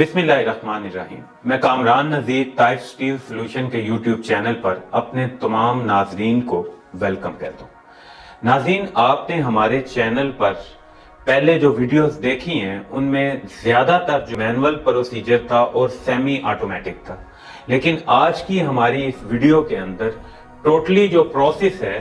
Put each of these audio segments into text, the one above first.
बिस्मिल्लाहिर्रहमानिर्रहीम। मैं कामरान नज़ीर Taif steel solution के यूट्यूब चैनल पर अपने तमाम नाजरीन को वेलकम कहता हूँ। नाजरीन, आपने हमारे चैनल पर पहले जो वीडियोस देखी हैं उनमें ज़्यादातर जो मैनुअल प्रोसीजर था और सेमी ऑटोमेटिक था, लेकिन आज की हमारी इस वीडियो के अंदर टोटली जो प्रोसेस है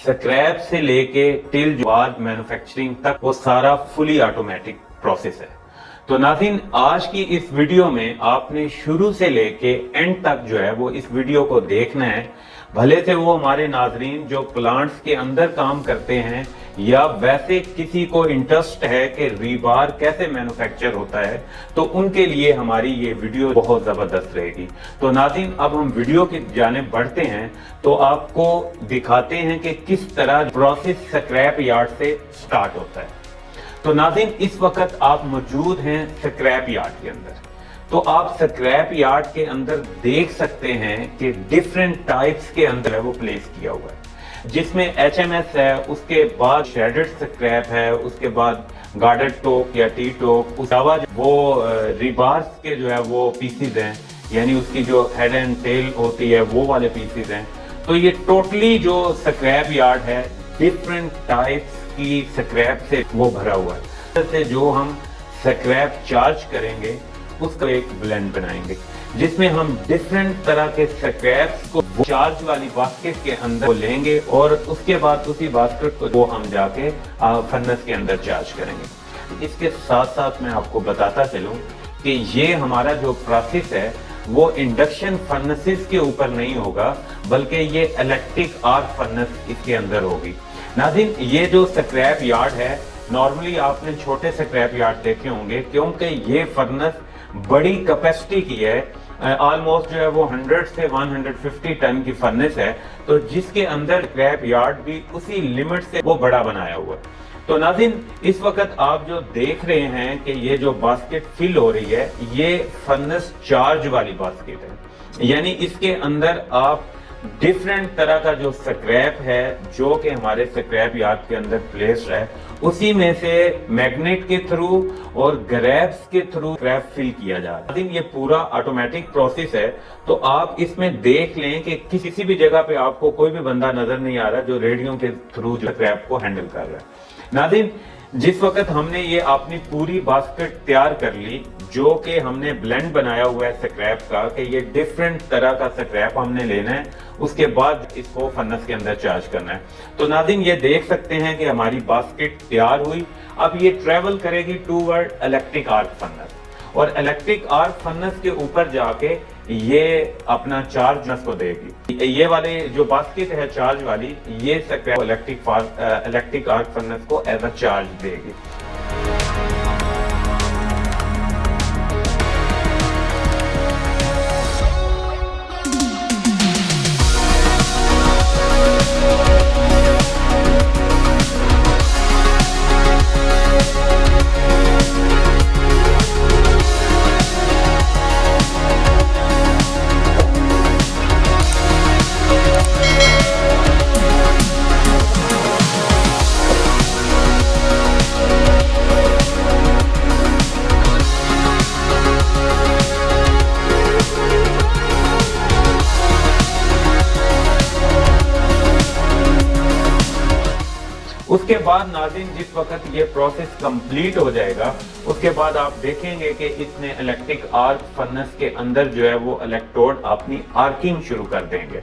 स्क्रैप से लेके टिल बाद मैन्युफैक्चरिंग तक वो सारा फुली ऑटोमेटिक प्रोसेस है। तो नाज़रीन, आज की इस वीडियो में आपने शुरू से लेके एंड तक जो है वो इस वीडियो को देखना है। भले से वो हमारे नाजरीन जो प्लांट्स के अंदर काम करते हैं या वैसे किसी को इंटरेस्ट है कि रीबार कैसे मैन्युफैक्चर होता है, तो उनके लिए हमारी ये वीडियो बहुत ज़बरदस्त रहेगी। तो नाज़रीन, अब हम वीडियो की जानिब बढ़ते हैं तो आपको दिखाते हैं कि किस तरह प्रोसेस स्क्रैप यार्ड से स्टार्ट होता है। तो नाज़रीन, इस वक्त आप मौजूद हैं स्क्रैप यार्ड के अंदर। तो आप स्क्रैप यार्ड के अंदर देख सकते हैं कि डिफरेंट टाइप्स के अंदर है वो प्लेस किया हुआ है, जिसमें HMS है, उसके बाद शेडेड स्क्रैप है, उसके बाद गार्डेड टोक या टी टोक, उसके अलावा वो रिबार्स के जो है वो पीसीज हैं, यानी उसकी जो हेड एंड टेल होती है वो वाले पीसीज हैं। तो ये टोटली जो स्क्रैप यार्ड है डिफरेंट टाइप्स की स्क्रैप से वो भरा हुआ है। से जो हम स्क्रैप चार्ज करेंगे उसका एक ब्लेंड बनाएंगे, जिसमें हम डिफरेंट तरह के स्क्रैप्स को चार्ज वाली बास्केट के अंदर लेंगे और उसके बाद उसी बास्केट को वो हम जाके फर्नेस के अंदर चार्ज करेंगे। इसके साथ साथ मैं आपको बताता चलूं कि ये हमारा जो प्रोसेस है वो इंडक्शन फर्नेसेस के ऊपर नहीं होगा, बल्कि ये इलेक्ट्रिक आर्क फर्नेस इसके अंदर होगी। नाज़रीन, ये जो स्क्रैप यार्ड है, नॉर्मली आपने छोटे स्क्रैप यार्ड देखे होंगे, क्योंकि ये फर्नेस बड़ी कैपेसिटी की है। ऑलमोस्ट जो है वो 100 से 150 टन की फर्नेस है, तो जिसके अंदर स्क्रैप यार्ड भी उसी लिमिट से वो बड़ा बनाया हुआ है। तो नाज़रीन, इस वक्त आप जो देख रहे हैं कि ये जो बास्केट फिल हो रही है, ये फर्नेस चार्ज वाली बास्केट है, यानी इसके अंदर आप डिफरेंट तरह का जो स्क्रैप है जो कि हमारे स्क्रैप यार्ड के अंदर प्लेस है, उसी में से मैग्नेट के थ्रू और ग्रैब्स के थ्रू स्क्रैप फिल किया जा रहा है। ये पूरा ऑटोमेटिक प्रोसेस है, तो आप इसमें देख लें कि किसी भी जगह पे आपको कोई भी बंदा नजर नहीं आ रहा जो रेडियो के थ्रू स्क्रैप को हैंडल कर रहा है। नाज़रीन, जिस वक्त हमने ये अपनी पूरी बास्केट तैयार कर ली, जो कि हमने ब्लेंड बनाया हुआ है स्क्रैप का, कि ये डिफरेंट तरह का स्क्रैप हमने लेना है, उसके बाद इसको फर्नेस के अंदर चार्ज करना है। तो नाज़रीन, ये देख सकते हैं कि हमारी बास्केट तैयार हुई। अब ये ट्रेवल करेगी टूवर्ड इलेक्ट्रिक आर्क फर्नेस, और इलेक्ट्रिक आर्क फर्नेस के ऊपर जाके ये अपना चार्ज को देगी। ये वाले जो बास्केट है चार्ज वाली, ये स्क्रैप इलेक्ट्रिक आर्क फर्नेस को एज अ चार्ज देगी। उसके बाद नाज़रीन, जिस वक्त ये प्रोसेस कंप्लीट हो जाएगा, उसके बाद आप देखेंगे कि इसने इलेक्ट्रिक आर्क फर्नेस के अंदर जो है वो इलेक्ट्रोड अपनी आर्किंग शुरू कर देंगे,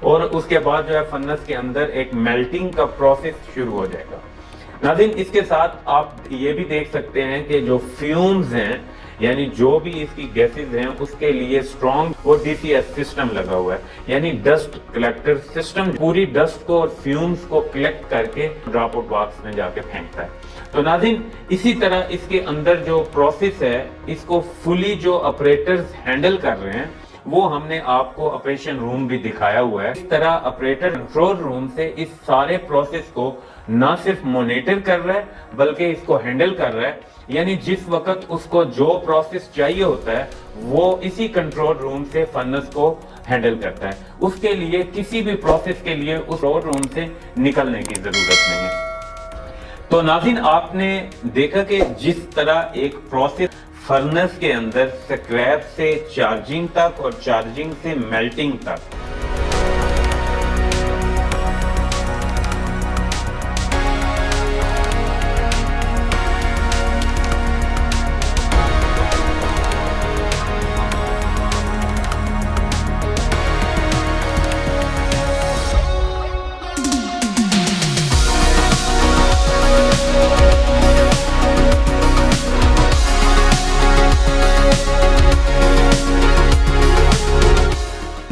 और उसके बाद जो है फर्नेस के अंदर एक मेल्टिंग का प्रोसेस शुरू हो जाएगा। नाज़रीन, इसके साथ आप ये भी देख सकते हैं कि जो फ्यूम्स हैं, यानी जो भी इसकी गैसेस हैं, उसके लिए स्ट्रॉन्ग और DCS सिस्टम लगा हुआ है, यानी डस्ट कलेक्टर सिस्टम पूरी डस्ट को और फ्यूम्स को कलेक्ट करके ड्रॉप आउट बॉक्स में जाके फेंकता है। तो नाज़रीन, इसी तरह इसके अंदर जो प्रोसेस है, इसको फुली जो ऑपरेटर्स हैंडल कर रहे हैं, वो हमने आपको ऑपरेशन रूम भी दिखाया हुआ है। इस तरह ऑपरेटर कंट्रोल रूम से इस सारे प्रोसेस को ना सिर्फ मॉनिटर कर रहा है, बल्कि इसको हैंडल कर रहा है, यानी जिस वक्त उसको जो प्रोसेस चाहिए होता है वो इसी कंट्रोल रूम से फर्नेस को हैंडल करता है। उसके लिए किसी भी प्रोसेस के लिए उस कंट्रोल रूम से निकलने की जरूरत नहीं है। तो नाज़रीन, आपने देखा कि जिस तरह एक प्रोसेस फर्नेस के अंदर स्क्रैप से चार्जिंग तक और चार्जिंग से मेल्टिंग तक।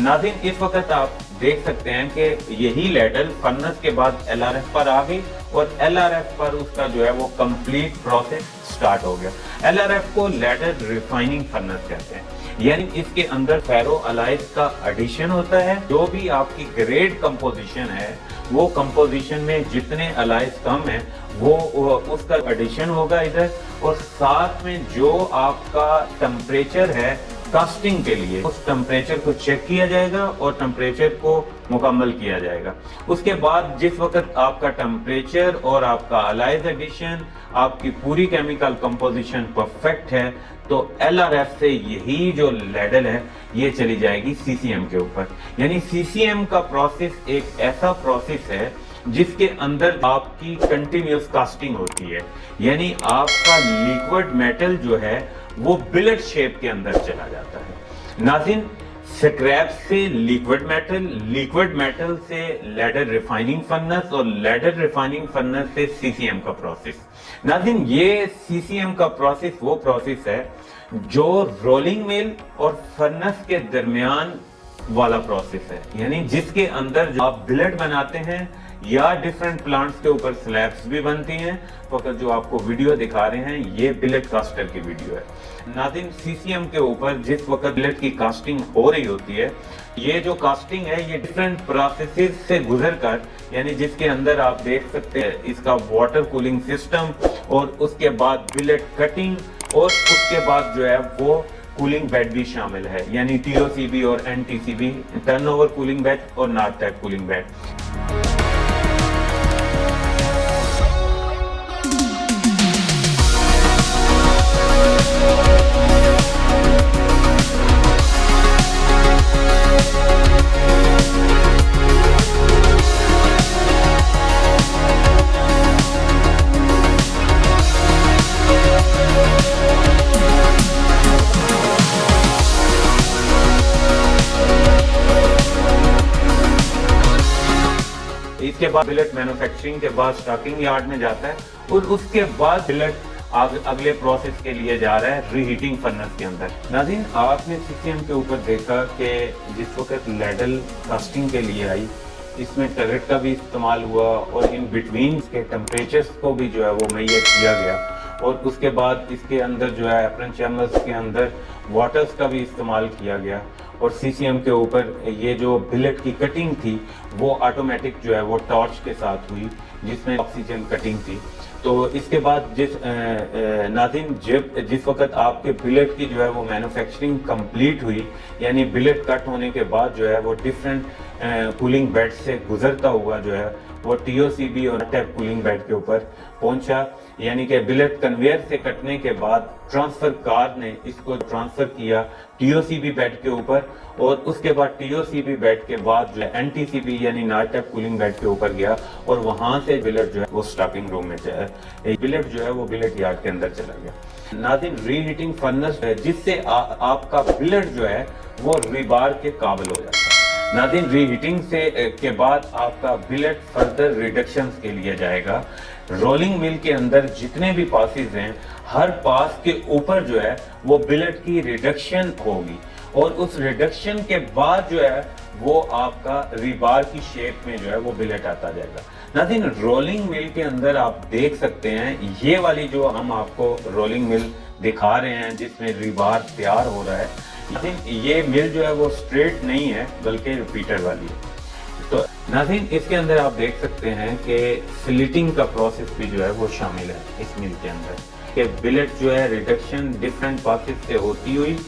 नाज़रीन, इस वक्त आप देख सकते हैं कि यही लैडर फर्नेस के बाद LRF पर आ गई और LRF पर उसका जो है वो कंप्लीट प्रोसेस स्टार्ट हो गया। LRF को लैडर रिफाइनिंग फर्नेस कहते हैं, यानी इसके अंदर फेरो अलाइज का एडिशन होता है। जो भी आपकी ग्रेड कंपोजिशन है वो कंपोजिशन में जितने अलाइज कम है वो उसका एडिशन होगा इधर, और साथ में जो आपका टेम्परेचर है कास्टिंग के लिए उस टेम्परेचर को चेक किया जाएगा और टेम्परेचर को मुकम्मल किया जाएगा। उसके बाद जिस वक्त आपका टेम्परेचर और आपका अलाइज एडिशन, आपकी पूरी केमिकल कंपोजिशन परफेक्ट है, तो LRF से यही जो लैडल है ये चली जाएगी CCM के ऊपर। यानी CCM का प्रोसेस एक ऐसा प्रोसेस है जिसके अंदर आपकी कंटिन्यूअस कास्टिंग होती है, यानी आपका लिक्विड मेटल जो है वो बिलेट शेप के अंदर चला जाता है। नाज़रीन, स्क्रैप से लिक्विड मेटल से लैडर रिफाइनिंग फर्नेस और लैडर रिफाइनिंग फर्नेस से CCM का प्रोसेस। नाज़रीन, ये CCM का प्रोसेस वो प्रोसेस है जो रोलिंग मिल और फर्नेस के दरमियान वाला प्रोसेस है, यानी जिसके अंदर जो आप बिलेट बनाते हैं या डिफरेंट प्लांट्स के ऊपर स्लैब्स भी बनती हैं। तो जो आपको वीडियो दिखा रहे हैं ये बिलेट कास्टर की वीडियो है। नाज़रीन, CCM के ऊपर जिस वक्त बिलेट की कास्टिंग हो रही होती है, ये जो कास्टिंग है ये डिफरेंट प्रोसेसेस से गुजर कर, यानी जिसके अंदर आप देख सकते हैं इसका वाटर कूलिंग सिस्टम और उसके बाद बिलेट कटिंग और उसके बाद जो है वो कूलिंग बेड भी शामिल है, यानी TOCB और NTCB, टर्नओवर कूलिंग बेड और नॉट टैप कूलिंग बेड। इसके बाद बिलेट मैन्युफैक्चरिंग के बाद स्टॉकिंग यार्ड में जाता है और उसके बाद बिलेट अगले प्रोसेस के लिए जा रहा है रीहीटिंग फर्नेस के अंदर। नाज़रीन, आपने CCM के ऊपर देखा कि जिस वक्त लैडल कास्टिंग के लिए आई इसमें टरेट का भी इस्तेमाल हुआ और इन बिटवीन के टेम्परेचर्स को भी जो है वो मुहैया किया गया, और उसके बाद इसके अंदर जो है एप्रन चैम्बर्स के अंदर वाटर्स का भी इस्तेमाल किया गया, और CCM के ऊपर ये जो बिलेट की कटिंग थी वो ऑटोमेटिक जो है वो टॉर्च के साथ हुई जिसमें ऑक्सीजन कटिंग थी। तो इसके बाद नाज़रीन, जिस वक्त आपके बिलेट की जो है वो मैन्युफैक्चरिंग कंप्लीट हुई, यानी बिलेट कट होने के बाद जो है वो डिफरेंट कूलिंग बेड से गुजरता हुआ जो है वो TOCB और टैप कूलिंग बेड के ऊपर पहुंचा, यानी कि बिलेट कन्वेयर से कटने के बाद ट्रांसफर कार ने इसको ट्रांसफर किया TOCB बेड के ऊपर, और उसके बाद TOCB बेड के बाद जो है NTCB यानी नॉट टैप कूलिंग बेड के ऊपर गया, और वहां से बिलेट जो है वो स्टॉकिंग रूम में बिलेट जो है वो बिलेट यार्ड के अंदर चला गया। नाज़रीन, रीहीटिंग फर्नेस है जिससे आपका बिलेट जो है वो रिबार के काबिल हो जाता है। नाज़रीन, रीहीटिंग से के बाद आपका बिलेट फर्दर रिडक्शंस के लिए जाएगा। रोलिंग मिल के अंदर जितने भी पासेस हैं हर पास के ऊपर जो है वो बिलेट की रिडक्शन होगी, और उस रिडक्शन के बाद जो है वो आपका रिबार की शेप में जो है वो बिलेट आता जाएगा। नाज़रीन, रोलिंग मिल के अंदर आप देख सकते हैं ये वाली जो हम आपको रोलिंग मिल दिखा रहे हैं जिसमें रिबार तैयार हो रहा है, नाज़रीन ये मिल जो है वो स्ट्रेट नहीं है बल्कि रिपीटर वाली है। तो नाज़रीन, इसके अंदर आप देख सकते हैं कि स्लिटिंग का प्रोसेस भी जो है वो शामिल है इस मिल के अंदर, कि बिलेट जो है रिडक्शन डिफरेंट पासेस से होती हुई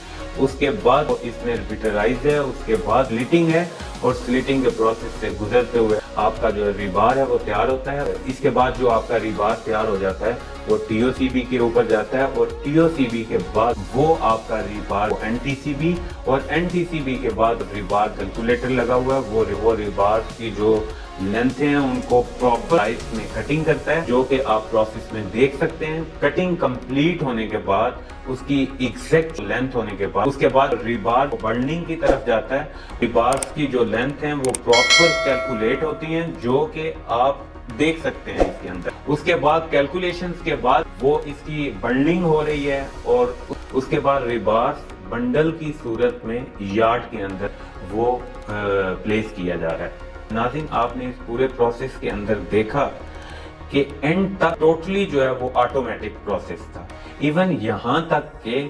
उसके बाद इसमें रिपीटराइज है, उसके बाद स्लिटिंग है, और स्लिटिंग के प्रोसेस से गुजरते हुए आपका जो रिबार है वो तैयार होता है। इसके बाद जो आपका रिबार तैयार हो जाता है वो TOCB के ऊपर जाता है और TOCB के बाद वो आपका रिबार NTCB और NTCB के बाद रिबार कैलकुलेटर लगा हुआ है। वो रिबार की जो लेंथ है उनको प्रॉपर साइज में कटिंग करता है, जो कि आप प्रोसेस में देख सकते हैं। कटिंग कंप्लीट होने के बाद उसकी एग्जैक्ट लेंथ होने के बाद उसके बाद रिबार बर्निंग की तरफ जाता है। रिबार्स की जो लेंथ है वो प्रॉपर कैलकुलेट होती हैं, जो कि आप देख सकते हैं इसके अंदर। उसके बाद कैलकुलेशंस के बाद वो इसकी बर्निंग हो रही है और उसके बाद रिबार्स बंडल की सूरत में यार्ड के अंदर वो प्लेस किया जा रहा है। नाज़रीन, आपने इस पूरे प्रोसेस के अंदर देखा कि एंड तक टोटली जो है वो ऑटोमेटिक प्रोसेस था। इवन यहाँ तक के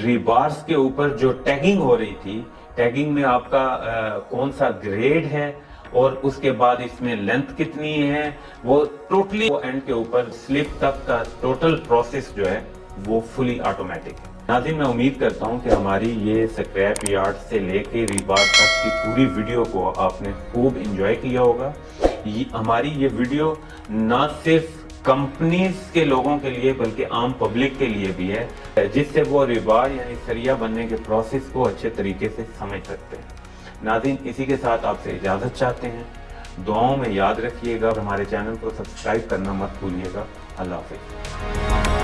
रिबार्स के ऊपर जो टैगिंग हो रही थी, टैगिंग में आपका कौन सा ग्रेड है और उसके बाद इसमें लेंथ कितनी है, वो टोटली वो एंड के ऊपर स्लिप तक का टोटल प्रोसेस जो है वो फुली ऑटोमेटिक है। नाज़रीन, मैं उम्मीद करता हूं कि हमारी ये स्क्रैप यार्ड से लेके रिबार तक की पूरी वीडियो को आपने खूब एंजॉय किया होगा। हमारी ये वीडियो ना सिर्फ कंपनीज के लोगों के लिए बल्कि आम पब्लिक के लिए भी है, जिससे वो रिबार यानी सरिया बनने के प्रोसेस को अच्छे तरीके से समझ सकते हैं। नाज़रीन, इसी के साथ आपसे इजाज़त चाहते हैं। दुआओं में याद रखिएगा, हमारे चैनल को सब्सक्राइब करना मत भूलिएगा। अल्लाह हाफ़िज़।